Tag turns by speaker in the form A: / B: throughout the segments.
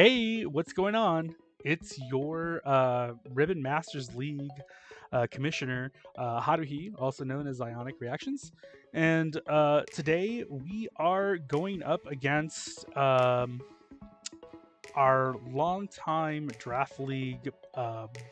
A: Hey, what's going on? It's your Ribbon Masters League commissioner, Haruhi, also known as Ionic Reactions. And today we are going up against our longtime draft league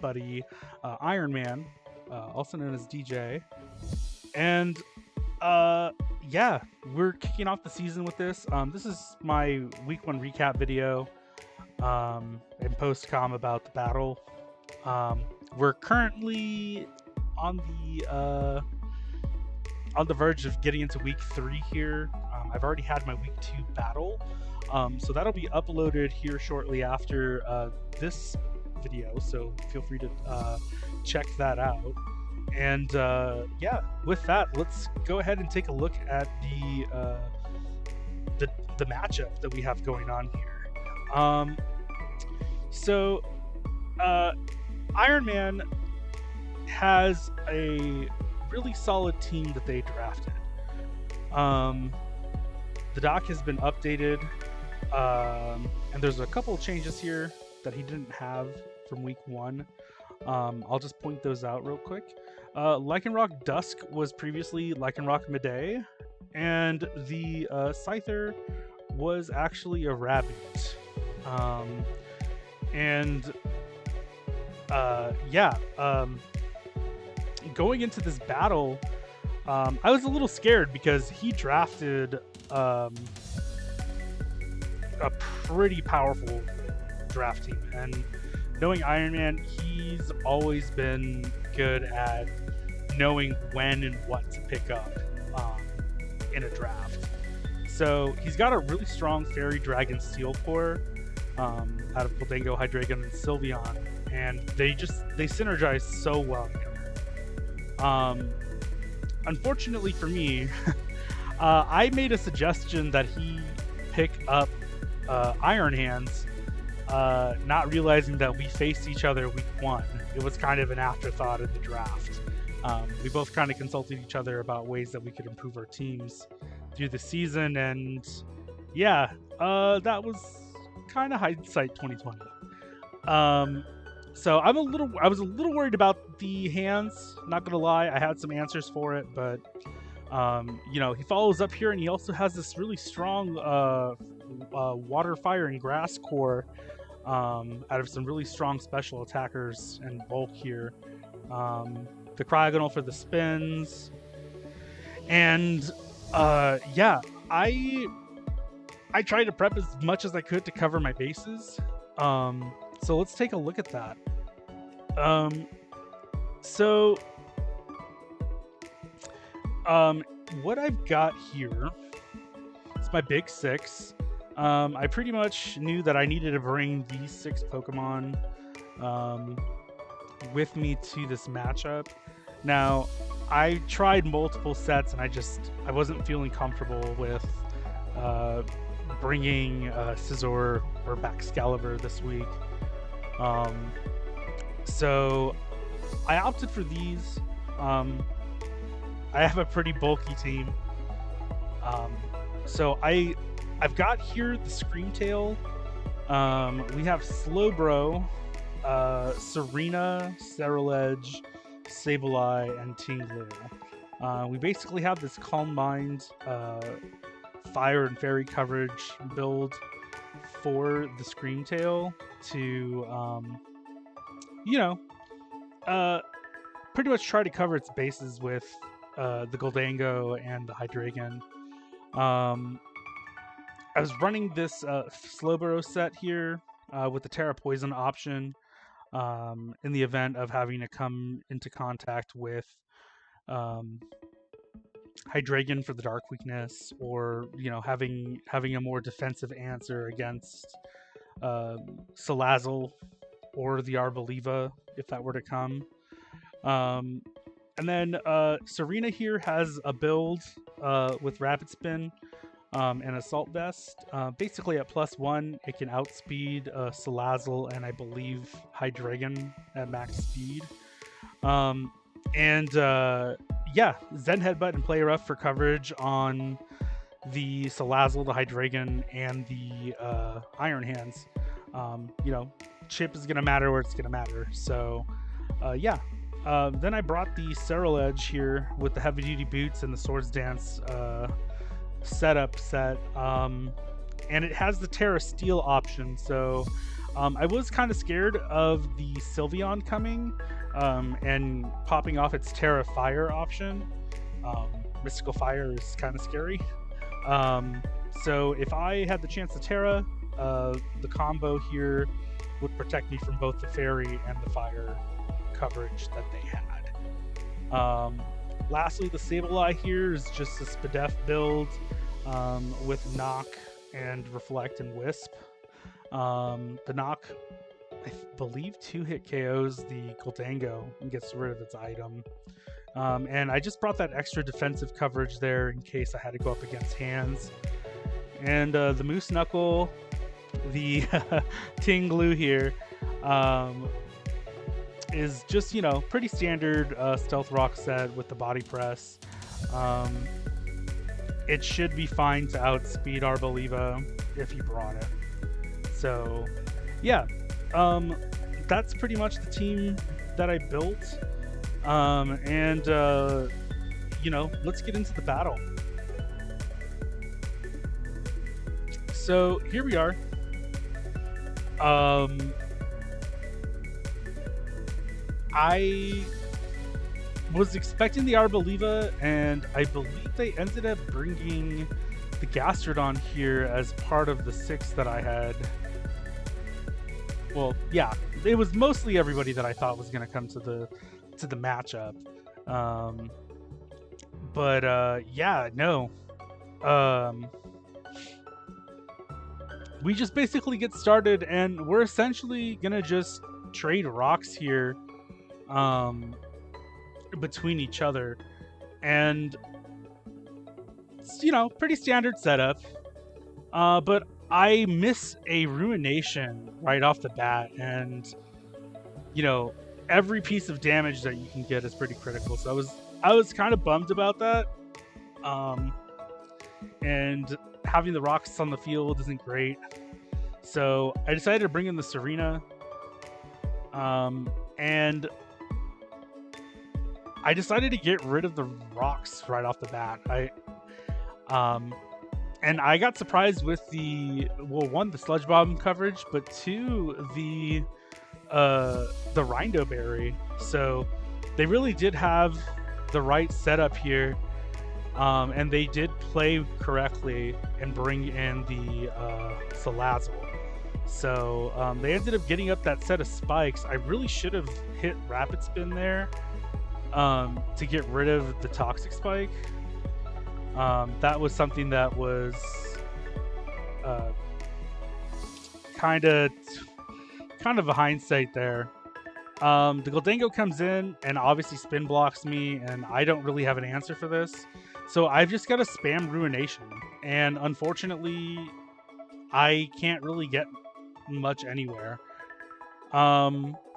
A: buddy, IronMan, also known as DJ. And yeah, we're kicking off the season with this. This is my week one recap video and post-com about the battle. We're currently on the verge of getting into week 3 here. I've already had my week 2 battle, so that'll be uploaded here shortly after this video. So feel free to check that out. And yeah, with that, let's go ahead and take a look at the matchup that we have going on here. So Iron Man has a really solid team that they drafted. The doc has been updated, and there's a couple of changes here that he didn't have from week 1. I'll just point those out real quick. Lycanroc Dusk was previously Lycanroc Midday, and the Scyther was actually a Rabbit. Going into this battle, I was a little scared because he drafted a pretty powerful draft team, and knowing Iron Man, he's always been good at knowing when and what to pick up in a draft. So he's got a really strong Fairy Dragon Steel Core out of Paldea, Hydreigon, and Sylveon, and they synergize so well together. Unfortunately for me, I made a suggestion that he pick up Iron Hands, not realizing that we faced each other week 1. It was kind of an afterthought in the draft. We both kind of consulted each other about ways that we could improve our teams through the season, and yeah, that was kind of hindsight 2020. So I was a little worried about the hands, not gonna lie. I had some answers for it, but he follows up here, and he also has this really strong water, fire, and grass core out of some really strong special attackers and bulk here. The Cryogonal for the spins, and yeah, I tried to prep as much as I could to cover my bases. So let's take a look at that. What I've got here is my big 6. I pretty much knew that I needed to bring these 6 Pokemon with me to this matchup. Now, I tried multiple sets, and I wasn't feeling comfortable with bringing Scizor or Baxcalibur this week. So I opted for these. I have a pretty bulky team. So I've got here the Screamtail. We have Slowbro, Serena, Ceruledge, Sableye, and Tinglu. We basically have this Calm Mind, Fire and Fairy coverage build for the Screamtail to, pretty much try to cover its bases with the Goldango and the Hydreigon. I was running this Slowbro set here with the Terra Poison option in the event of having to come into contact with Hydreigon for the Dark weakness, or having a more defensive answer against Salazzle or the Arboliva if that were to come. And then Serena here has a build with Rapid Spin and Assault Vest. Basically at +1, it can outspeed Salazzle and I believe Hydreigon at max speed. Yeah, Zen Headbutt and Play Rough for coverage on the Salazzle, the Hydreigon, and the Iron Hands. You know, chip is going to matter where it's going to matter. So, yeah. Then I brought the Serral Edge here with the heavy duty boots and the Swords Dance setup set. And it has the Terra Steel option. So I was kind of scared of the Sylveon coming and popping off its Terra Fire option. Mystical Fire is kind of scary. So if I had the chance to Terra, the combo here would protect me from both the Fairy and the Fire coverage that they had. Lastly, the Sableye here is just a Spadef build with Knock and Reflect and Wisp. The Knock, I believe, 2-hit KOs the Gholdengo and gets rid of its item. And I just brought that extra defensive coverage there in case I had to go up against hands. And the Moose Knuckle, the Tinglu here, is just, you know, pretty standard Stealth Rock set with the body press. It should be fine to outspeed Arboliva if he brought it. So, yeah, that's pretty much the team that I built. You know, let's get into the battle. So here we are. I was expecting the Arboliva, and I believe they ended up bringing the Gastrodon here as part of the 6 that I had. Well, yeah, it was mostly everybody that I thought was going to come to the matchup. Yeah, no. We just basically get started, and we're essentially going to just trade rocks here between each other. And, you know, pretty standard setup. But I miss a Ruination right off the bat, and, you know, every piece of damage that you can get is pretty critical. So I was kind of bummed about that. And having the rocks on the field isn't great. So I decided to bring in the Serena. And I decided to get rid of the rocks right off the bat. And I got surprised with the, well, 1, the Sludge Bomb coverage, but 2, the Rindo Berry. So they really did have the right setup here, and they did play correctly and bring in the Salazzle. So they ended up getting up that set of spikes. I really should have hit Rapid Spin there to get rid of the Toxic Spike. That was something that was kind of a hindsight there. The Gholdengo comes in and obviously spin blocks me, and I don't really have an answer for this. So I've just got to spam Ruination. And unfortunately, I can't really get much anywhere.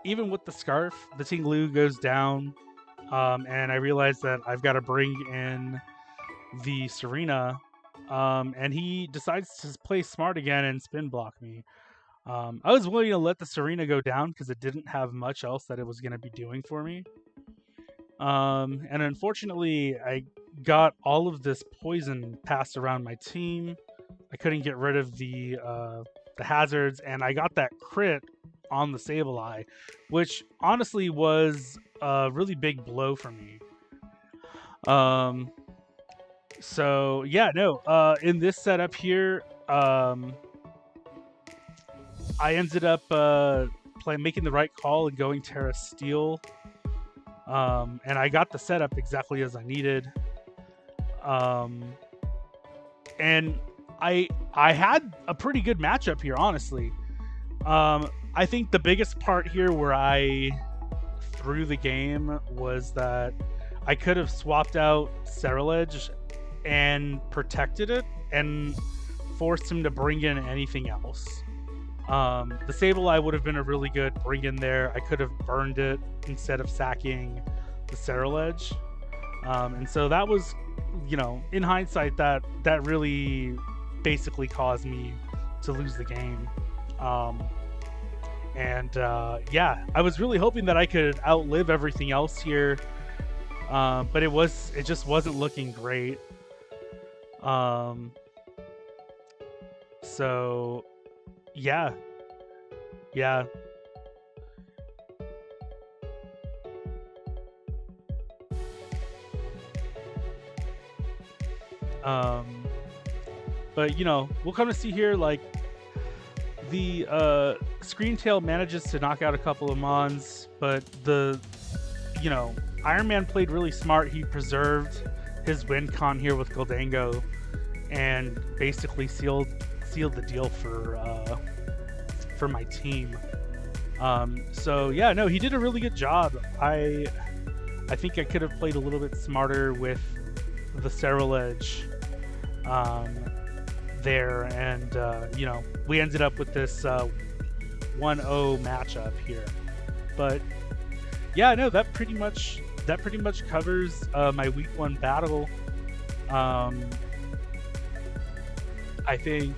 A: Even with the Scarf, the Tinglu goes down. And I realize that I've got to bring in the Serena. And he decides to play smart again and spin block me. I was willing to let the Serena go down because it didn't have much else that it was going to be doing for me. And unfortunately, I got all of this poison passed around my team. I couldn't get rid of the hazards, and I got that crit on the Sableye, which honestly was a really big blow for me. So yeah, no, in this setup here, I ended up making the right call and going Terra Steel. And I got the setup exactly as I needed. And I had a pretty good matchup here, honestly. I think the biggest part here where I threw the game was that I could have swapped out Serral and protected it and forced him to bring in anything else. The Sableye would have been a really good bring in there. I could have burned it instead of sacking the Serral. And so that was, you know, in hindsight, that really basically caused me to lose the game. And yeah, I was really hoping that I could outlive everything else here, but it just wasn't looking great. So yeah, yeah. But you know, we'll come to see here, like, the Screentail manages to knock out a couple of mons, but you know, IronMan played really smart. He preserved his WINCON here with Goldango and basically sealed the deal for my team. So yeah, no, he did a really good job. I think I could have played a little bit smarter with the Sterile Edge there, and you know, we ended up with this 1-0 matchup here. But yeah, no, that pretty much covers my week 1 battle. I think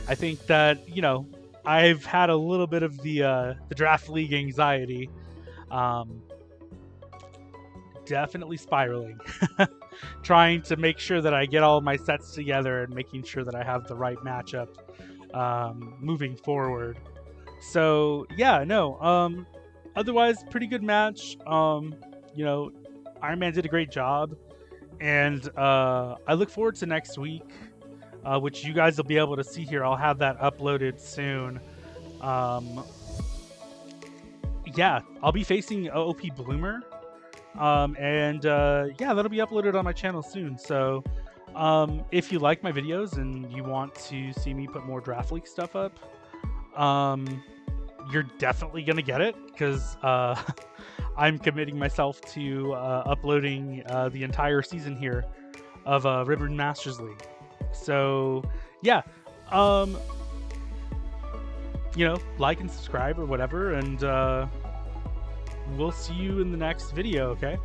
A: I think that, you know, I've had a little bit of the draft league anxiety. Definitely spiraling. Trying to make sure that I get all my sets together and making sure that I have the right matchup moving forward. So yeah, no. Otherwise, pretty good match. You know, IronMan did a great job, and I look forward to next week, which you guys will be able to see here. I'll have that uploaded soon. Yeah, I'll be facing OP Bloomer. And yeah, that'll be uploaded on my channel soon. So if you like my videos and you want to see me put more Draft League stuff up, you're definitely gonna get it, because I'm committing myself to uploading the entire season here of Ribbon Masters League. So yeah, you know, like and subscribe or whatever, and we'll see you in the next video, okay?